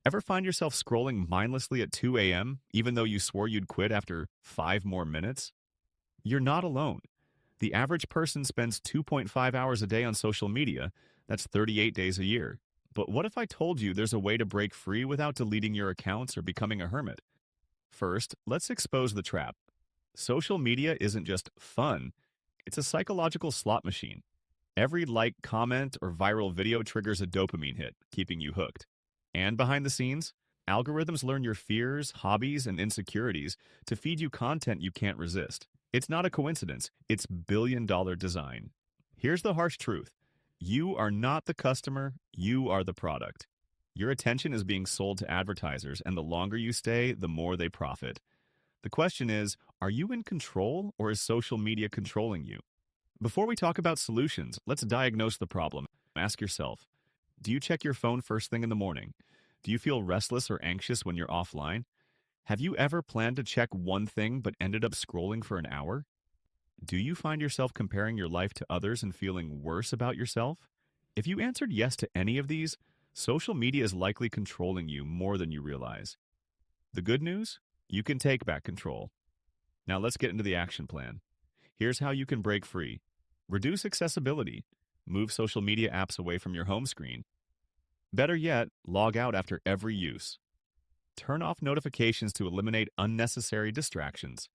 Ever find yourself scrolling mindlessly at 2 a.m., even though you swore you'd quit after 5 more minutes? You're not alone. The average person spends 2.5 hours a day on social media. That's 38 days a year. But what if I told you there's a way to break free without deleting your accounts or becoming a hermit? First, let's expose the trap. Social media isn't just fun, it's a psychological slot machine. Every like, comment, or viral video triggers a dopamine hit, keeping you hooked. And behind the scenes, algorithms learn your fears, hobbies, and insecurities to feed you content you can't resist. It's not a coincidence, it's billion-dollar design. Here's the harsh truth. You are not the customer, you are the product. Your attention is being sold to advertisers, and the longer you stay, the more they profit. The question is, are you in control, or is social media controlling you? Before we talk about solutions, let's diagnose the problem. Ask yourself, do you check your phone first thing in the morning? Do you feel restless or anxious when you're offline? Have you ever planned to check one thing but ended up scrolling for an hour? Do you find yourself comparing your life to others and feeling worse about yourself? If you answered yes to any of these, social media is likely controlling you more than you realize. The good news? You can take back control. Now let's get into the action plan. Here's how you can break free. Reduce accessibility. Move social media apps away from your home screen. Better yet, log out after every use. Turn off notifications to eliminate unnecessary distractions.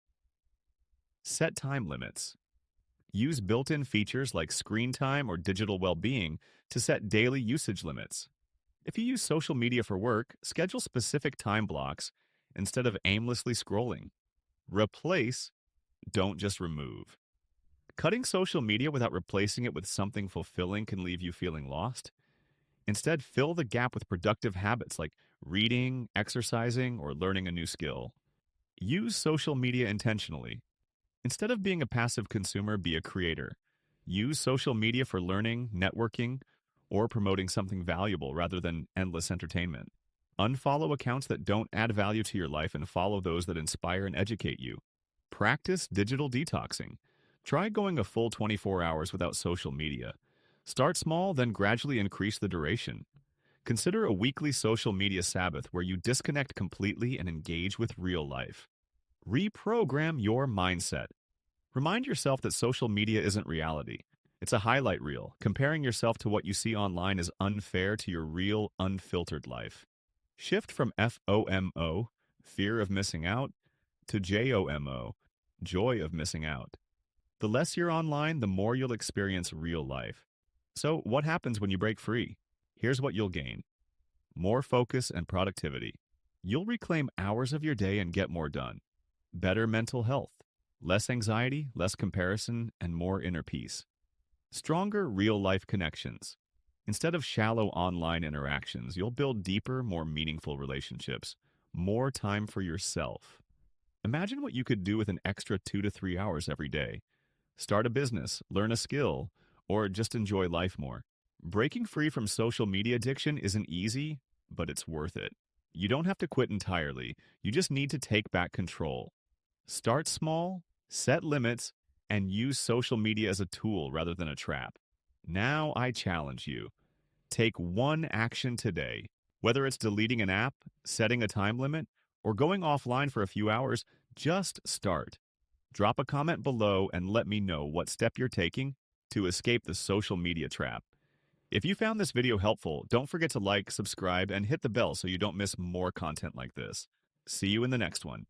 Set time limits. Use built-in features like screen time or digital well-being to set daily usage limits. If you use social media for work, schedule specific time blocks instead of aimlessly scrolling. Replace, don't just remove. Cutting social media without replacing it with something fulfilling can leave you feeling lost. Instead, fill the gap with productive habits like reading, exercising, or learning a new skill. Use social media intentionally. Instead of being a passive consumer, be a creator. Use social media for learning, networking, or promoting something valuable rather than endless entertainment. Unfollow accounts that don't add value to your life and follow those that inspire and educate you. Practice digital detoxing. Try going a full 24 hours without social media. Start small, then gradually increase the duration. Consider a weekly social media Sabbath where you disconnect completely and engage with real life. Reprogram your mindset. Remind yourself that social media isn't reality. It's a highlight reel. Comparing yourself to what you see online is unfair to your real, unfiltered life. Shift from FOMO, fear of missing out, to JOMO, joy of missing out. The less you're online, the more you'll experience real life. So, what happens when you break free? Here's what you'll gain: more focus and productivity. You'll reclaim hours of your day and get more done. Better mental health, less anxiety, less comparison, and more inner peace. Stronger real-life connections. Instead of shallow online interactions, you'll build deeper, more meaningful relationships. More time for yourself. Imagine what you could do with an extra 2 to 3 hours every day. Start a business, learn a skill, or just enjoy life more. Breaking free from social media addiction isn't easy, but it's worth it. You don't have to quit entirely. You just need to take back control. Start small, set limits, and use social media as a tool rather than a trap. Now I challenge you. Take one action today. Whether it's deleting an app, setting a time limit, or going offline for a few hours, just start. Drop a comment below and let me know what step you're taking to escape the social media trap. If you found this video helpful, don't forget to like, subscribe, and hit the bell so you don't miss more content like this. See you in the next one.